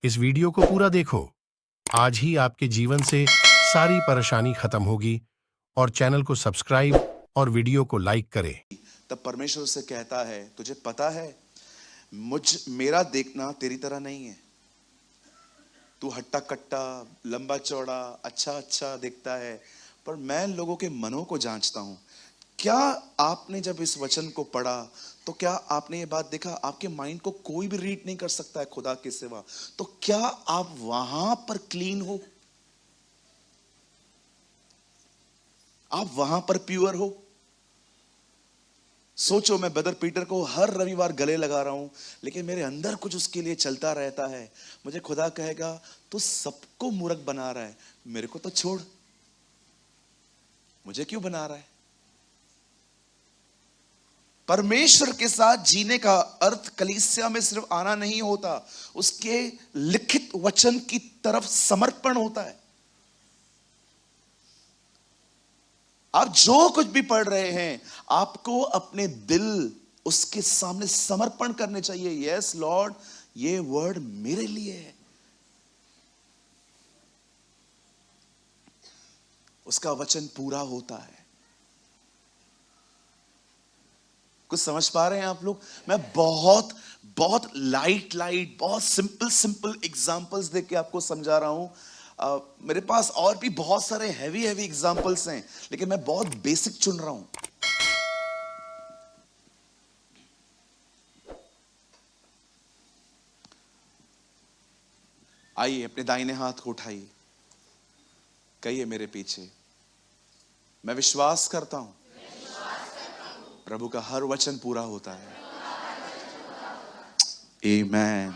इस वीडियो को पूरा देखो। आज ही आपके जीवन से सारी परेशानी खत्म होगी और चैनल को सब्सक्राइब और वीडियो को लाइक करें। तब परमेश्वर से कहता है, तुझे पता है मेरा देखना तेरी तरह नहीं है। तू हट्टा कट्टा, लंबा चौड़ा, अच्छा अच्छा दिखता है, पर मैं लोगों के मनों को जांचता हूं। क्या आपने जब इस वचन को पढ़ा तो क्या आपने ये बात देखा, आपके माइंड को कोई भी रीड नहीं कर सकता है खुदा के सिवा। तो क्या आप वहां पर क्लीन हो? आप वहां पर प्योर हो? सोचो, मैं ब्रदर पीटर को हर रविवार गले लगा रहा हूं, लेकिन मेरे अंदर कुछ उसके लिए चलता रहता है। मुझे खुदा कहेगा, तू सबको मूर्ख बना रहा है, मेरे को तो छोड़, मुझे क्यों बना रहा है? परमेश्वर के साथ जीने का अर्थ कलीसिया में सिर्फ आना नहीं होता, उसके लिखित वचन की तरफ समर्पण होता है। आप जो कुछ भी पढ़ रहे हैं, आपको अपने दिल उसके सामने समर्पण करने चाहिए। यस लॉर्ड, ये वर्ड मेरे लिए है। उसका वचन पूरा होता है। कुछ समझ पा रहे हैं आप लोग? मैं बहुत बहुत लाइट बहुत सिंपल एग्जांपल्स देके आपको समझा रहा हूं। मेरे पास और भी बहुत सारे हैवी एग्जांपल्स हैं, लेकिन मैं बहुत बेसिक चुन रहा हूं। आइए, अपने दाहिने हाथ को उठाइए, कहिए मेरे पीछे, मैं विश्वास करता हूं प्रभु का हर वचन पूरा होता है। आमेन,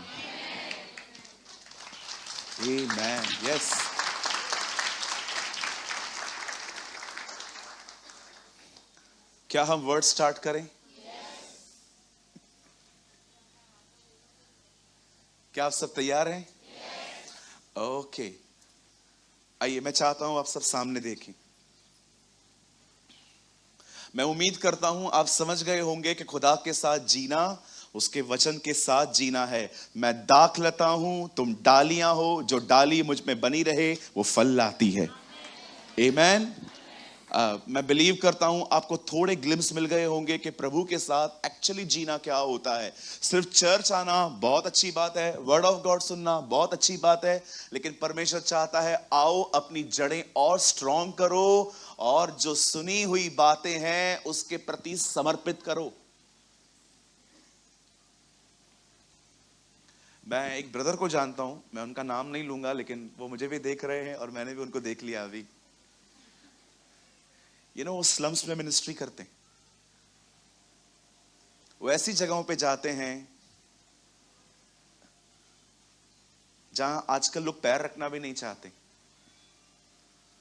आमेन, यस। क्या हम वर्ड स्टार्ट करें? क्या आप सब तैयार हैं? ओके। आइए, मैं चाहता हूं आप सब सामने देखें। मैं उम्मीद करता हूं आप समझ गए होंगे कि खुदा के साथ जीना उसके वचन के साथ जीना है। मैं दाखलता हूं, तुम डालियां हो, जो डाली मुझ में बनी रहे वो फल लाती है। आमेन। मैं बिलीव करता हूं आपको थोड़े ग्लिम्स मिल गए होंगे कि प्रभु के साथ एक्चुअली जीना क्या होता है। सिर्फ चर्च आना बहुत अच्छी बात है, वर्ड ऑफ गॉड सुनना बहुत अच्छी बात है, लेकिन परमेश्वर चाहता है आओ अपनी जड़ें और स्ट्रांग करो और जो सुनी हुई बातें हैं उसके प्रति समर्पित करो। मैं एक ब्रदर को जानता हूं, मैं उनका नाम नहीं लूंगा, लेकिन वो मुझे भी देख रहे हैं और मैंने भी उनको देख लिया अभी। वो स्लम्स में मिनिस्ट्री करते हैं। वो ऐसी जगहों पे जाते हैं जहां आजकल लोग पैर रखना भी नहीं चाहते।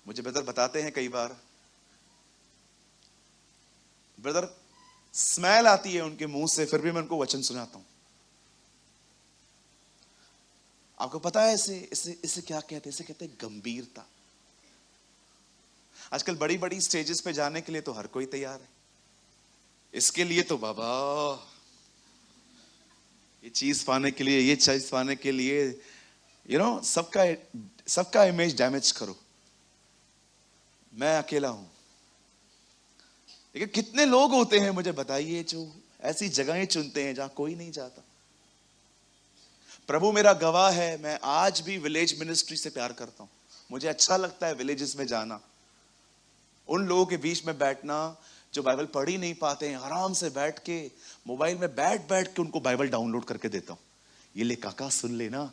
मुझे ब्रदर बताते हैं कई बार, ब्रदर स्मेल आती है उनके मुंह से, फिर भी मैं उनको वचन सुनाता हूं। आपको पता है इसे क्या कहते हैं? इसे कहते हैं गंभीरता। आजकल बड़ी बड़ी स्टेजेस पे जाने के लिए तो हर कोई तैयार है। इसके लिए तो बाबा, ये चीज पाने के लिए, ये चीज पाने के लिए सबका इमेज डैमेज करो। मैं अकेला हूं, लेकिन कितने लोग होते हैं मुझे बताइए जो ऐसी जगहें चुनते हैं जहां कोई नहीं जाता। प्रभु मेरा गवाह है, मैं आज भी विलेज मिनिस्ट्री से प्यार करता हूं। मुझे अच्छा लगता है विलेजेस में जाना, उन लोगों के बीच में बैठना जो बाइबल पढ़ ही नहीं पाते हैं। आराम से बैठ के मोबाइल में बैठ के उनको बाइबल डाउनलोड करके देता हूं। ये ले काका, सुन लेना,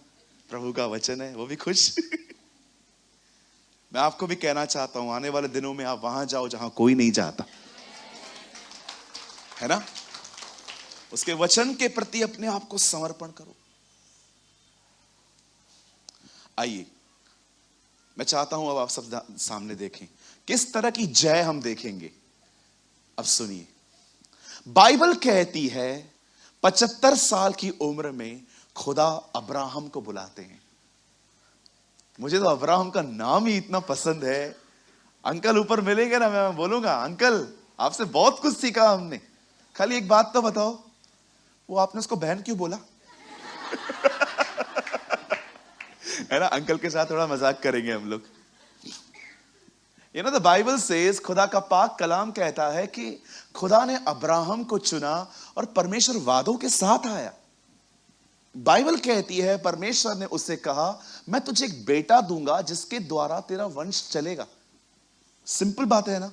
प्रभु का वचन है, वो भी खुश। मैं आपको भी कहना चाहता हूं, आने वाले दिनों में आप वहां जाओ जहां कोई नहीं जाता, है ना? उसके वचन के प्रति अपने आप को समर्पण करो। आइए, मैं चाहता हूं अब आप सब सामने देखें, किस तरह की जय हम देखेंगे। अब सुनिए, बाइबल कहती है 75 साल की उम्र में खुदा अब्राहम को बुलाते हैं। मुझे तो अब्राहम का नाम ही इतना पसंद है। अंकल ऊपर मिलेंगे ना, मैं बोलूंगा अंकल आपसे बहुत कुछ सीखा हमने। खाली एक बात तो बताओ, वो आपने उसको बहन क्यों बोला? है ना, अंकल के साथ थोड़ा मजाक करेंगे हम लोग। You know the Bible says, खुदा का पाक कलाम कहता है कि खुदा ने अब्राहम को चुना और परमेश्वर वादों के साथ आया। बाइबल कहती है परमेश्वर ने उससे कहा, मैं तुझे एक बेटा दूंगा जिसके द्वारा तेरा वंश चलेगा। सिंपल बात है ना।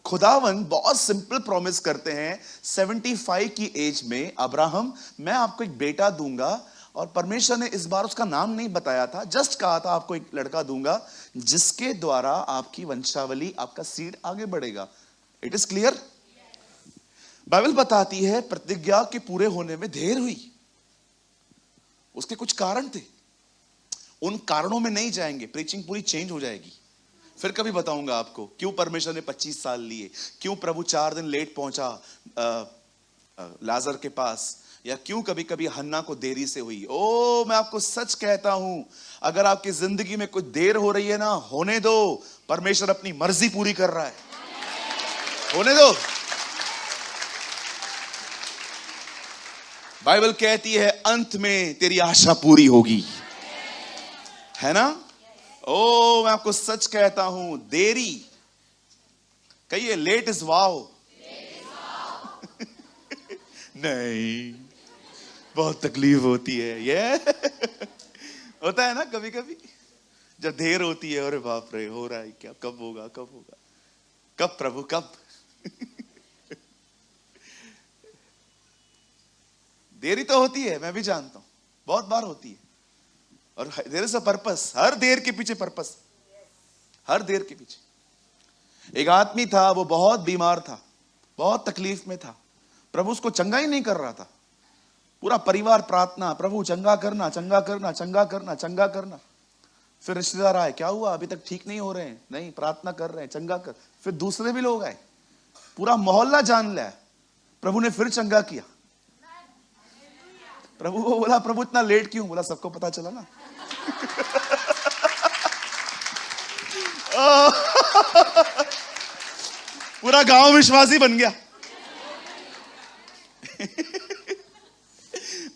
खुदावन बहुत सिंपल प्रॉमिस करते हैं 75 की एज में, अब्राहम मैं आपको एक बेटा दूंगा। और परमेश्वर ने इस बार उसका नाम नहीं बताया था, जस्ट कहा था आपको एक लड़का दूंगा जिसके द्वारा आपकी वंशावली, आपका सीड आगे बढ़ेगा। It is clear. बाइबल बताती है प्रतिज्ञा के पूरे होने में देर हुई। उसके कुछ कारण थे, उन कारणों में नहीं जाएंगे, प्रीचिंग पूरी चेंज हो जाएगी। फिर कभी बताऊंगा आपको क्यों परमेश्वर ने 25 साल लिए, क्यों प्रभु 4 दिन लेट पहुंचा लाजर के पास, या क्यों कभी कभी हन्ना को देरी से हुई। ओ मैं आपको सच कहता हूं, अगर आपकी जिंदगी में कुछ देर हो रही है ना, होने दो, परमेश्वर अपनी मर्जी पूरी कर रहा है, होने दो। बाइबल कहती है अंत में तेरी आशा पूरी होगी, है ना। ओ मैं आपको सच कहता हूं, देरी कहिए, लेट इज वाओ। नहीं, बहुत तकलीफ होती है ये। होता है ना कभी कभी, जब देर होती है, अरे बाप रे हो रहा है क्या, कब होगा कब होगा, कब प्रभु कब। देरी तो होती है, मैं भी जानता हूं, बहुत बार होती है। और देयर इज अ पर्पस, हर देर के पीछे पर्पस, हर देर के पीछे। एक आदमी था, वो बहुत बीमार था, बहुत तकलीफ में था, प्रभु उसको चंगा ही नहीं कर रहा था। पूरा परिवार प्रार्थना, प्रभु चंगा करना चंगा करना चंगा करना चंगा करना। फिर रिश्तेदार आए, क्या हुआ अभी तक ठीक नहीं हो रहे हैं, नहीं प्रार्थना कर रहे हैं, चंगा कर। फिर दूसरे भी लोग आए, पूरा मोहल्ला जान लिया। प्रभु ने फिर चंगा किया। प्रभु को बोला, प्रभु इतना लेट क्यों, बोला सबको पता चला ना। पूरा गांव विश्वासी बन गया।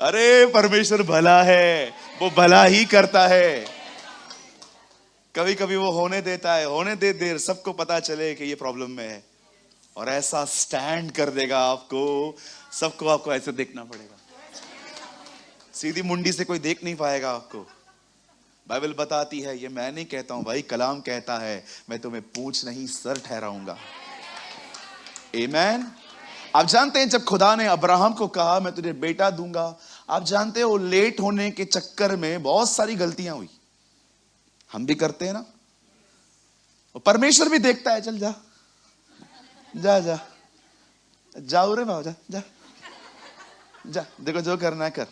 अरे परमेश्वर भला है, वो भला ही करता है। कभी कभी वो होने देता है, होने दे देर, सबको पता चले कि ये प्रॉब्लम में है, और ऐसा स्टैंड कर देगा आपको, सबको आपको ऐसे देखना पड़ेगा, सीधी मुंडी से कोई देख नहीं पाएगा आपको। बाइबल बताती है, ये मैं नहीं कहता हूं भाई, कलाम कहता है, मैं तुम्हें पूंछ नहीं सर ठहराऊंगा। आमेन। आप जानते हैं जब खुदा ने अब्राहम को कहा मैं तुझे बेटा दूंगा, आप जानते हो लेट होने के चक्कर में बहुत सारी गलतियां हुई। हम भी करते हैं ना, और परमेश्वर भी देखता है, चल जा जा जा जाओ रे बाबा, जा जा जा, देखो जो करना है कर।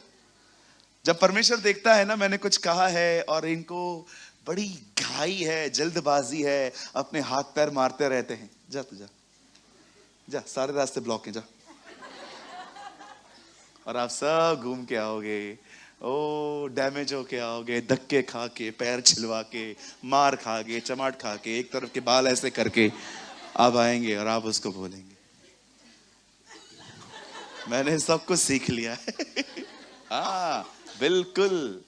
जब परमेश्वर देखता है ना, मैंने कुछ कहा है और इनको बड़ी घाई है, जल्दबाजी है, अपने हाथ पैर मारते रहते हैं, जा तू जा जा, सारे रास्ते ब्लॉक हैं, जा। और आप सब घूम के आओगे, ओ डैमेज होके आओगे, धक्के खा के, पैर छिलवा के, मार खा के, चमाट खा के, एक तरफ के बाल ऐसे करके आप आएंगे और आप उसको बोलेंगे मैंने सब कुछ सीख लिया है। हाँ बिल्कुल,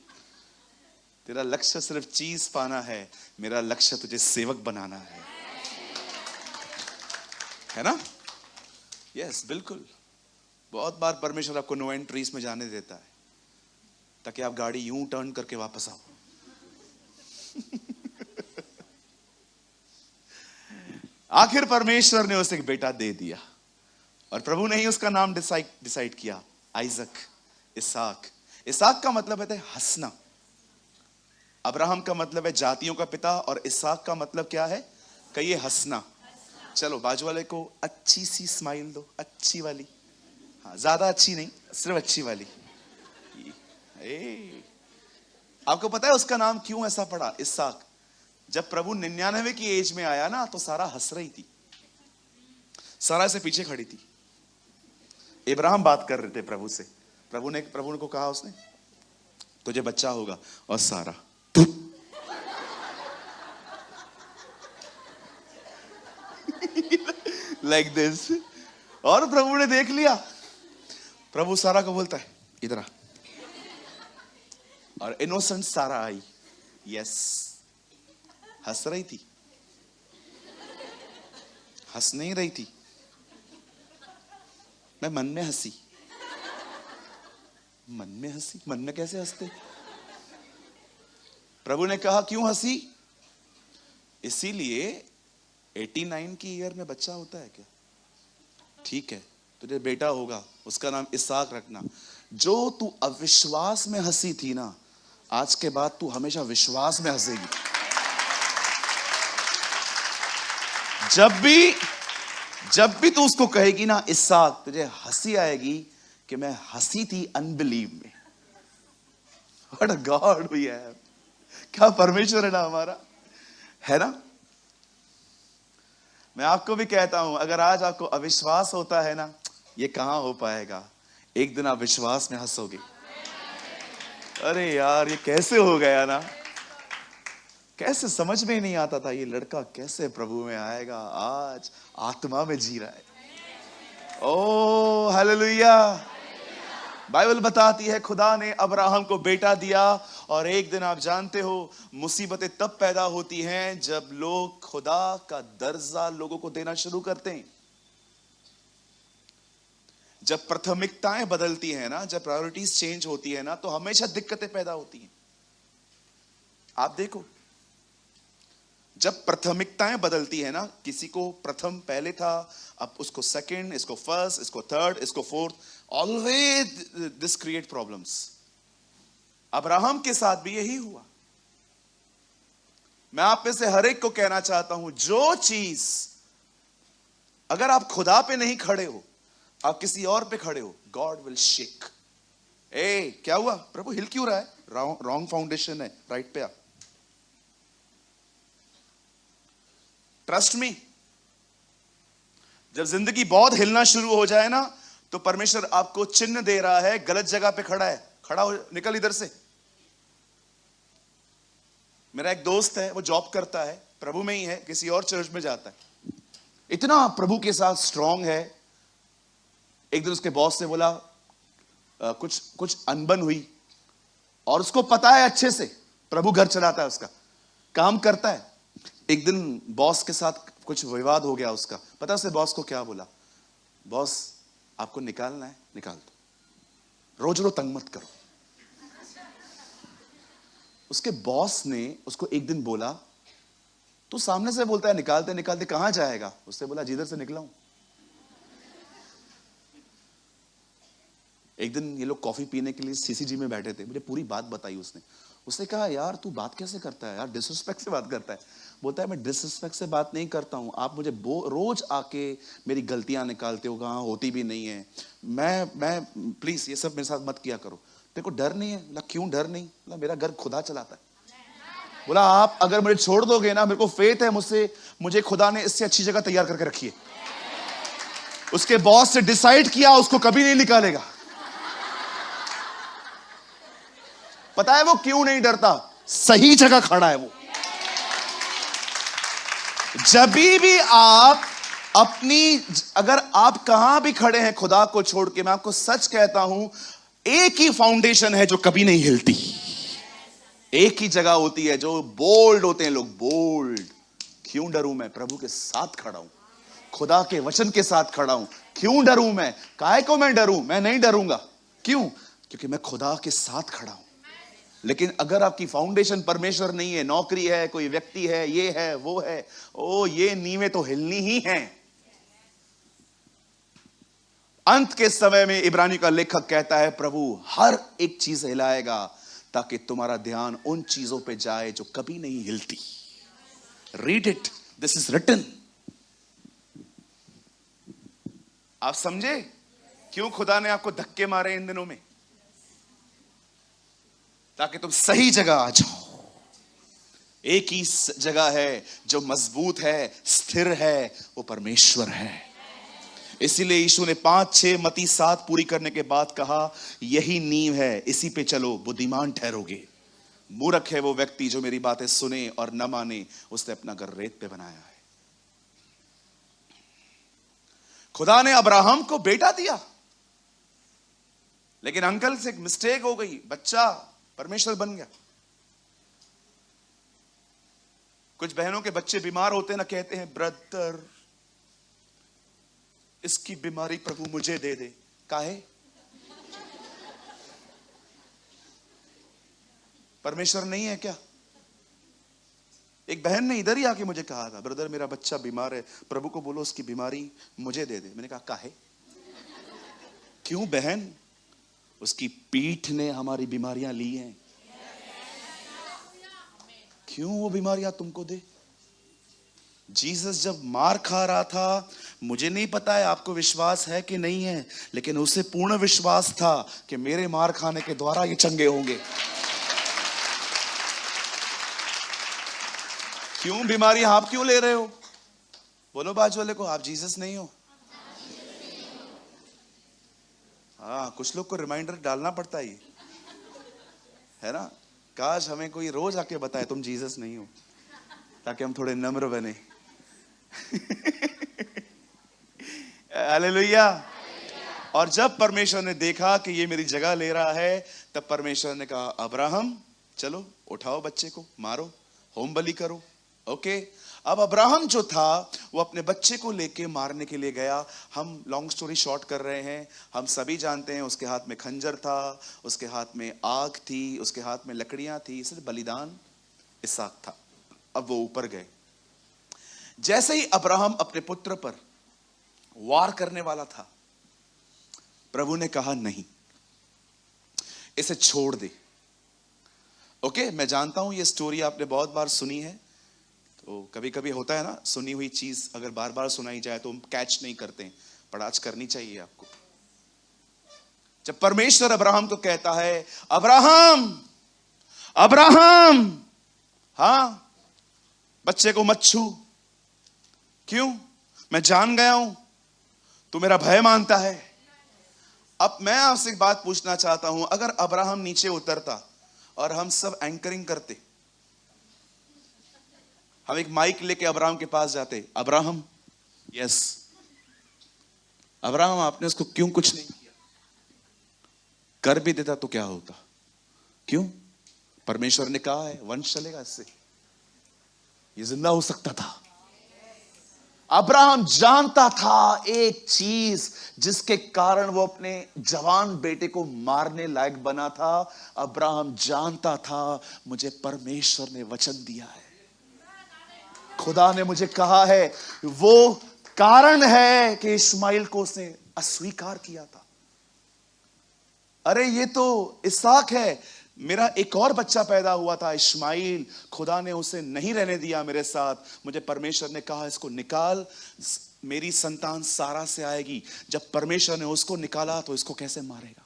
तेरा लक्ष्य सिर्फ चीज पाना है, मेरा लक्ष्य तुझे सेवक बनाना है ना। यस बिल्कुल। बहुत बार परमेश्वर आपको नो एंट्रीज में जाने देता है ताकि आप गाड़ी यूं टर्न करके वापस आओ। आखिर परमेश्वर ने उसे एक बेटा दे दिया, और प्रभु ने ही उसका नाम डिसाइड किया, आइजक, इसहाक। इसहाक का मतलब है हंसना। अब्राहम का मतलब है जातियों का पिता, और इसहाक का मतलब क्या है, कहिए हंसना। चलो बाजू वाले को अच्छी सी स्माइल दो, अच्छी वाली, हाँ ज्यादा अच्छी नहीं, सिर्फ अच्छी वाली। आपको पता है उसका नाम क्यों ऐसा पड़ा, इसहाक? जब प्रभु 99 की एज में आया ना, तो सारा हंस रही थी, सारा से पीछे खड़ी थी। इब्राहिम बात कर रहे थे प्रभु से, प्रभु को कहा उसने, तुझे बच्चा होगा, और सारा लाइक दिस। और प्रभु ने देख लिया, प्रभु सारा को बोलता है, इधर आ, और इनोसेंट सारा आई, यस, हंस रही थी, हंस नहीं रही थी, मैं मन में हंसी। मन में हंसी? मन में कैसे हंसते? प्रभु ने कहा क्यों हंसी? इसीलिए 89 की ईयर में बच्चा होता है क्या? ठीक है, तुझे बेटा होगा, उसका नाम इसहाक रखना। जो तू अविश्वास में हंसी थी ना, आज के बाद तू हमेशा विश्वास में हंसेगी। जब भी तू उसको कहेगी ना इसहाक, तुझे हंसी आएगी कि मैं हंसी थी अनबिलीव में। What a God we have! क्या परमेश्वर है ना हमारा, है ना? मैं आपको भी कहता हूं, अगर आज आपको अविश्वास होता है ना, ये कहां हो पाएगा, एक दिन आप विश्वास में हंसोगे। अरे यार, ये कैसे हो गया ना, कैसे समझ में नहीं आता था ये लड़का कैसे प्रभु में आएगा, आज आत्मा में जी रहा है। ओ हालेलुया! बाइबल बताती है खुदा ने अब्राहम को बेटा दिया, और एक दिन आप जानते हो मुसीबतें तब पैदा होती हैं जब लोग खुदा का दर्जा लोगों को देना शुरू करते हैं। जब प्राथमिकताएं बदलती हैं ना, जब प्रायोरिटीज चेंज होती है ना, तो हमेशा दिक्कतें पैदा होती हैं। आप देखो, जब प्राथमिकताएं बदलती है ना, किसी को प्रथम पहले था, अब उसको सेकंड, इसको फर्स्ट, इसको थर्ड, इसको fourth, always this create problems. Abraham के साथ भी यही हुआ। मैं आप में से हर एक को कहना चाहता हूं, जो चीज अगर आप खुदा पे नहीं खड़े हो, आप किसी और पे खड़े हो, गॉड विल शेक। क्या हुआ प्रभु, हिल क्यों रहा है? रॉन्ग फाउंडेशन है, राइट पे आ। ट्रस्ट मी, जब जिंदगी बहुत हिलना शुरू हो जाए ना, तो परमेश्वर आपको चिन्ह दे रहा है, गलत जगह पे खड़ा है, खड़ा हो, निकल इधर से। मेरा एक दोस्त है, वो जॉब करता है, प्रभु में ही है, किसी और चर्च में जाता है, इतना प्रभु के साथ स्ट्रांग है। एक दिन उसके बॉस से बोला, कुछ अनबन हुई, और उसको पता है अच्छे से, प्रभु घर चलाता है, उसका काम करता है। एक दिन बॉस के साथ कुछ विवाद हो गया उसका, पता है उसने बॉस को क्या बोला? बॉस, आपको निकालना है, निकाल दो, रोज रोज तंग मत करो। उसके बॉस ने उसको एक दिन बोला, तू सामने से बोलता है निकालते निकालते, कहां जाएगा? उसने बोला, जिधर से निकला हूं। एक दिन ये लोग कॉफी पीने के लिए सीसीजी में बैठे थे, मुझे पूरी बात बताई उसने। उसने कहा, यार तू बात कैसे करता है यार, डिसरिस्पेक्ट से बात करता है। बोलता है, मैं डिसरिस्पेक्ट से बात नहीं करता हूं, आप मुझे रोज आके मेरी गलतियां निकालते हो, कहां होती भी नहीं है। मैं प्लीज ये सब मेरे साथ मत किया करो। तेरे को डर नहीं है? बोला, क्यों डर नहीं? बोला, मेरा घर खुदा चलाता है। बोला, आप अगर मुझे छोड़ दोगे ना, मेरे को फेथ है, मुझे खुदा ने इससे अच्छी जगह तैयार करके रखी है। उसके बॉस से डिसाइड किया, उसको कभी नहीं निकालेगा। पता है वो क्यों नहीं डरता? सही जगह खड़ा है वो। जब भी आप अगर आप कहां भी खड़े हैं खुदा को छोड़ के, मैं आपको सच कहता हूं, एक ही फाउंडेशन है जो कभी नहीं हिलती। एक ही जगह होती है, जो बोल्ड होते हैं लोग, बोल्ड। क्यों डरूं मैं? प्रभु के साथ खड़ा हूं, खुदा के वचन के साथ खड़ा हूं। क्यों डरूं मैं? काहे को मैं डरूं? मैं नहीं डरूंगा। क्यों? क्योंकि मैं खुदा के साथ खड़ा हूं। लेकिन अगर आपकी फाउंडेशन परमेश्वर नहीं है, नौकरी है, कोई व्यक्ति है, ये है, वो है, ये नींवें तो हिलनी ही हैं। अंत के समय में इब्रानी का लेखक कहता है, प्रभु हर एक चीज हिलाएगा ताकि तुम्हारा ध्यान उन चीजों पे जाए जो कभी नहीं हिलती। Read it, this is written. आप समझे क्यों खुदा ने आपको धक्के मारे इन दिनों में? ताकि तुम सही जगह आ जाओ। एक ही जगह है जो मजबूत है, स्थिर है, वो परमेश्वर है। इसीलिए यीशु ने 5-6 मत्ती 7 पूरी करने के बाद कहा, यही नींव है, इसी पे चलो, बुद्धिमान ठहरोगे। मूर्ख है वो व्यक्ति जो मेरी बातें सुने और न माने, उसने अपना घर रेत पे बनाया है। खुदा ने अब्राहम को बेटा दिया, लेकिन अंकल से एक मिस्टेक हो गई। बच्चा परमेश्वर बन गया। कुछ बहनों के बच्चे बीमार होते ना, कहते हैं ब्रदर इसकी बीमारी प्रभु मुझे दे दे। काहे? परमेश्वर नहीं है क्या? एक बहन ने इधर ही आके मुझे कहा था, ब्रदर मेरा बच्चा बीमार है, प्रभु को बोलो उसकी बीमारी मुझे दे दे। मैंने कहा काहे? क्यों बहन? उसकी पीठ ने हमारी बीमारियां ली हैं, क्यों वो बीमारियां तुमको दे? जीसस जब मार खा रहा था, मुझे नहीं पता है आपको विश्वास है कि नहीं है, लेकिन उसे पूर्ण विश्वास था कि मेरे मार खाने के द्वारा ये चंगे होंगे। क्यों बीमारी आप क्यों ले रहे हो? बोलो बाजू वाले को, आप जीसस नहीं हो। हाँ, कुछ लोग को रिमाइंडर डालना पड़ता है ना। काश हमें कोई रोज आके बताए तुम जीसस नहीं हो, ताकि हम थोड़े नम्र बने। हालेलुया। और जब परमेश्वर ने देखा कि ये मेरी जगह ले रहा है, तब परमेश्वर ने कहा अब्राहम चलो उठाओ बच्चे को, मारो, होम बलि करो। ओके, अब अब्राहम जो था वो अपने बच्चे को लेके मारने के लिए गया। हम लॉन्ग स्टोरी शॉर्ट कर रहे हैं, हम सभी जानते हैं उसके हाथ में खंजर था, उसके हाथ में आग थी, उसके हाथ में लकड़ियां थी, इसलिए बलिदान इसहाक था। अब वो ऊपर गए। जैसे ही अब्राहम अपने पुत्र पर वार करने वाला था, प्रभु ने कहा नहीं, इसे छोड़ दे। ओके, मैं जानता हूं ये स्टोरी आपने बहुत बार सुनी है, तो कभी कभी होता है ना, सुनी हुई चीज अगर बार बार सुनाई जाए तो हम कैच नहीं करते हैं, पर आज करनी चाहिए आपको। जब परमेश्वर अब्राहम को कहता है अब्राहम अब्राहम, हाँ, बच्चे को मत छू। क्यों? मैं जान गया हूं तू मेरा भय मानता है। अब मैं आपसे एक बात पूछना चाहता हूं, अगर अब्राहम नीचे उतरता और हम सब एंकरिंग करते, हम एक माइक लेके अब्राहम के पास जाते, अब्राहम, यस अब्राहम आपने उसको क्यों कुछ नहीं किया? कर भी देता तो क्या होता? क्यों? परमेश्वर ने कहा है वंश चलेगा इससे, ये जिंदा हो सकता था। अब्राहम जानता था एक चीज जिसके कारण वो अपने जवान बेटे को मारने लायक बना था। अब्राहम जानता था मुझे परमेश्वर ने वचन दिया है, खुदा ने मुझे कहा है, वो कारण है कि इस्माइल को उसने अस्वीकार किया था। अरे ये तो इसहाक है, मेरा एक और बच्चा पैदा हुआ था इस्माइल, खुदा ने उसे नहीं रहने दिया मेरे साथ। मुझे परमेश्वर ने कहा इसको निकाल, मेरी संतान सारा से आएगी। जब परमेश्वर ने उसको निकाला तो इसको कैसे मारेगा?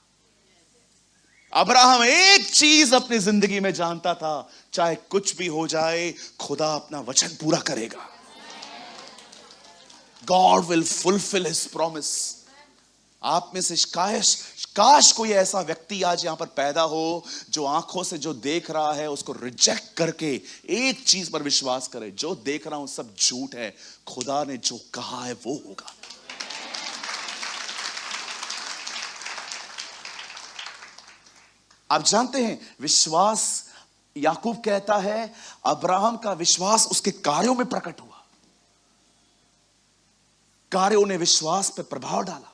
अब्राहम एक चीज अपनी जिंदगी में जानता था, चाहे कुछ भी हो जाए खुदा अपना वचन पूरा करेगा। God will fulfil his promise. आप में से काश कोई ऐसा व्यक्ति आज यहां पर पैदा हो जो आंखों से जो देख रहा है उसको रिजेक्ट करके एक चीज पर विश्वास करे, जो देख रहा हूं सब झूठ है, खुदा ने जो कहा है वो होगा। आप जानते हैं विश्वास, याकूब कहता है अब्राहम का विश्वास उसके कार्यों में प्रकट हुआ, कार्यों ने विश्वास पर प्रभाव डाला।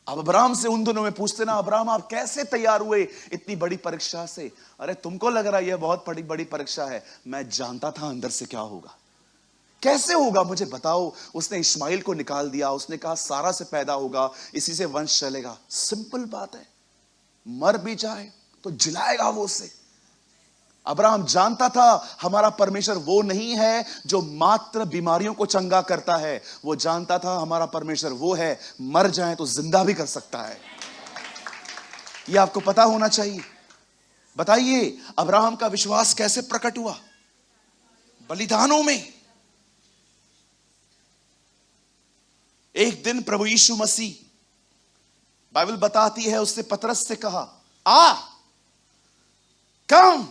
अब अब्राहम से उन दिनों में पूछते ना, अब्राहम आप कैसे तैयार हुए इतनी बड़ी परीक्षा से? अरे तुमको लग रहा है यह बहुत बड़ी बड़ी परीक्षा है, मैं जानता था अंदर से क्या होगा। कैसे होगा मुझे बताओ। उसने इस्माइल को निकाल दिया, उसने कहा सारा से पैदा होगा, इसी से वंश चलेगा। सिंपल बात है, मर भी जाए तो जिलाएगा वो उसे। अब्राहम जानता था हमारा परमेश्वर वो नहीं है जो मात्र बीमारियों को चंगा करता है, वो जानता था हमारा परमेश्वर वो है मर जाए तो जिंदा भी कर सकता है। यह आपको पता होना चाहिए। बताइए अब्राहम का विश्वास कैसे प्रकट हुआ? बलिदानों में। एक दिन प्रभु यीशु मसीह, बाइबल बताती है, उससे पतरस से कहा आ कम।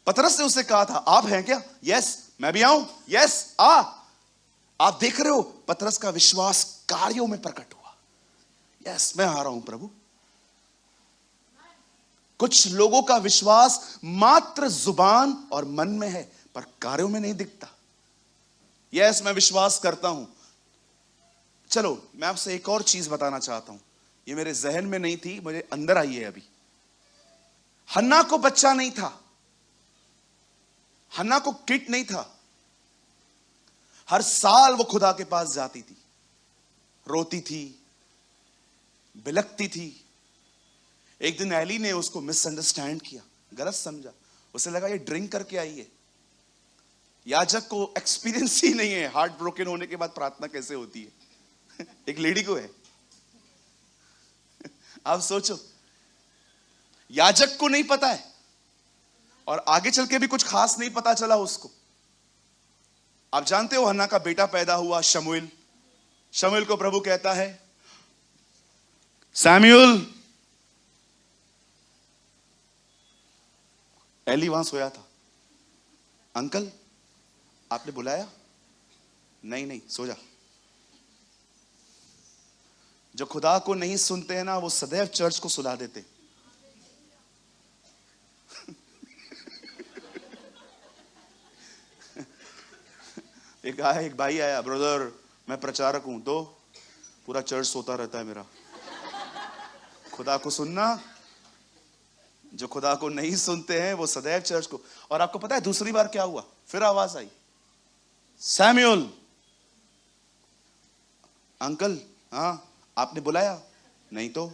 पतरस ने उससे कहा था आप हैं क्या? यस। मैं भी आऊं? यस आ। आप देख रहे हो पतरस का विश्वास कार्यों में प्रकट हुआ। यस मैं आ रहा हूं प्रभु। कुछ लोगों का विश्वास मात्र जुबान और मन में है, पर कार्यों में नहीं दिखता। यस, मैं विश्वास करता हूं। चलो मैं आपसे एक और चीज बताना चाहता हूं, ये मेरे जहन में नहीं थी, मुझे अंदर आई है अभी। हन्ना को बच्चा नहीं था, हन्ना को किड नहीं था। हर साल वो खुदा के पास जाती थी, रोती थी, बिलखती थी। एक दिन एली ने उसको मिसअंडरस्टैंड किया, गलत समझा। उसे लगा ये ड्रिंक करके आई है। याजक को एक्सपीरियंस ही नहीं है हार्ट ब्रोकन होने के बाद प्रार्थना कैसे होती है। एक लेडी को है। आप सोचो, याजक को नहीं पता है और आगे चल के भी कुछ खास नहीं पता चला उसको। आप जानते हो हन्ना का बेटा पैदा हुआ शमूएल। शमूएल को प्रभु कहता है, सैमुएल। एली वहां सोया था। अंकल आपने बुलाया? नहीं नहीं, सो जा। जो खुदा को नहीं सुनते हैं ना, वो सदैव चर्च को सुला देते। एक भाई आया, ब्रदर मैं प्रचारक हूं, तो पूरा चर्च सोता रहता है मेरा। खुदा को सुनना, जो खुदा को नहीं सुनते हैं वो सदैव चर्च को। और आपको पता है दूसरी बार क्या हुआ? फिर आवाज आई, सैमुएल। अंकल हाँ आपने बुलाया? नहीं तो।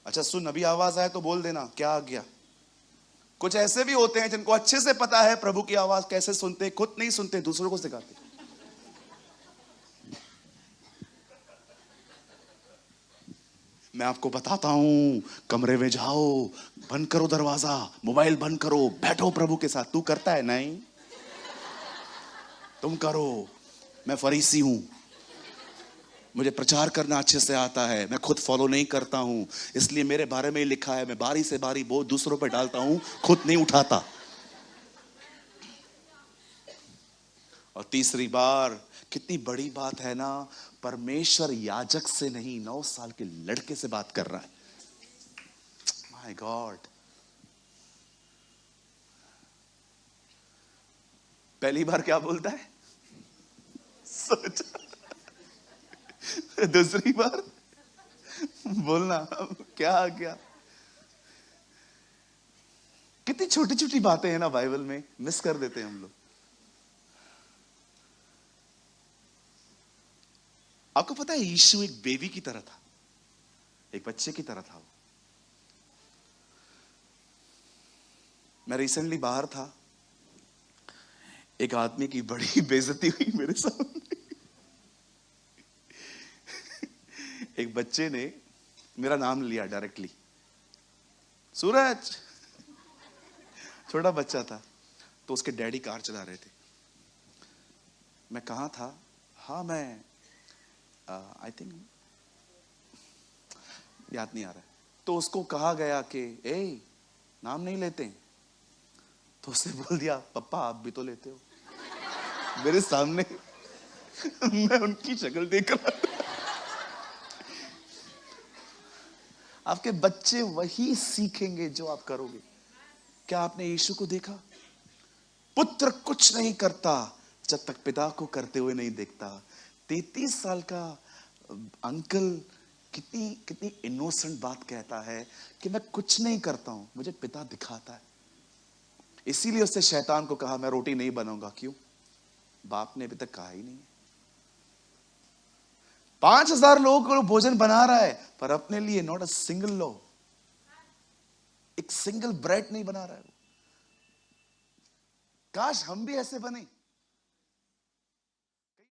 अच्छा सुन, अभी आवाज आए तो बोल देना, क्या आ गया। कुछ ऐसे भी होते हैं जिनको अच्छे से पता है प्रभु की आवाज कैसे सुनते, खुद नहीं सुनते, दूसरों को सिखाते। मैं आपको बताता हूं, कमरे में जाओ, बंद करो दरवाजा, मोबाइल बंद करो, बैठो प्रभु के साथ। तू करता है? नहीं। तुम करो। मैं फरीसी हूं, मुझे प्रचार करना अच्छे से आता है, मैं खुद फॉलो नहीं करता हूं, इसलिए मेरे बारे में ही लिखा है, मैं बारी से बारी बोझ दूसरों पर डालता हूं, खुद नहीं उठाता। और तीसरी बार, कितनी बड़ी बात है ना, परमेश्वर याजक से नहीं 9 साल के लड़के से बात कर रहा है। My God. पहली बार क्या बोलता है? सोचा। दूसरी बार बोलना क्या आ गया। कितनी छोटी छोटी बातें हैं ना बाइबल में, मिस कर देते हैं हम लोग। आपको पता है यीशु एक बेबी की तरह था, एक बच्चे की तरह था वो। मैं रिसेंटली बाहर था, एक आदमी की बड़ी बेइज्जती हुई मेरे सामने। एक बच्चे ने मेरा नाम लिया डायरेक्टली, सूरज। छोटा बच्चा था, तो उसके डैडी कार चला रहे थे। मैं कहाँ था? हाँ मैं आई थिंक, याद नहीं आ रहा है। तो उसको कहा गया कि ए नाम नहीं लेते। तो उसने बोल दिया, पप्पा आप भी तो लेते हो। मेरे सामने। मैं उनकी शक्ल देख रहा था। आपके बच्चे वही सीखेंगे जो आप करोगे। क्या आपने यीशु को देखा? पुत्र कुछ नहीं करता जब तक पिता को करते हुए नहीं देखता। 33 साल का अंकल कितनी कितनी इनोसेंट बात कहता है कि मैं कुछ नहीं करता हूं, मुझे पिता दिखाता है। इसीलिए उसने शैतान को कहा मैं रोटी नहीं बनाऊंगा। क्यों? बाप ने अभी तक कहा ही नहीं। 5000 लोगों को भोजन बना रहा है, पर अपने लिए नॉट अ सिंगल लो, एक सिंगल ब्रेड नहीं बना रहा है। काश हम भी ऐसे बने।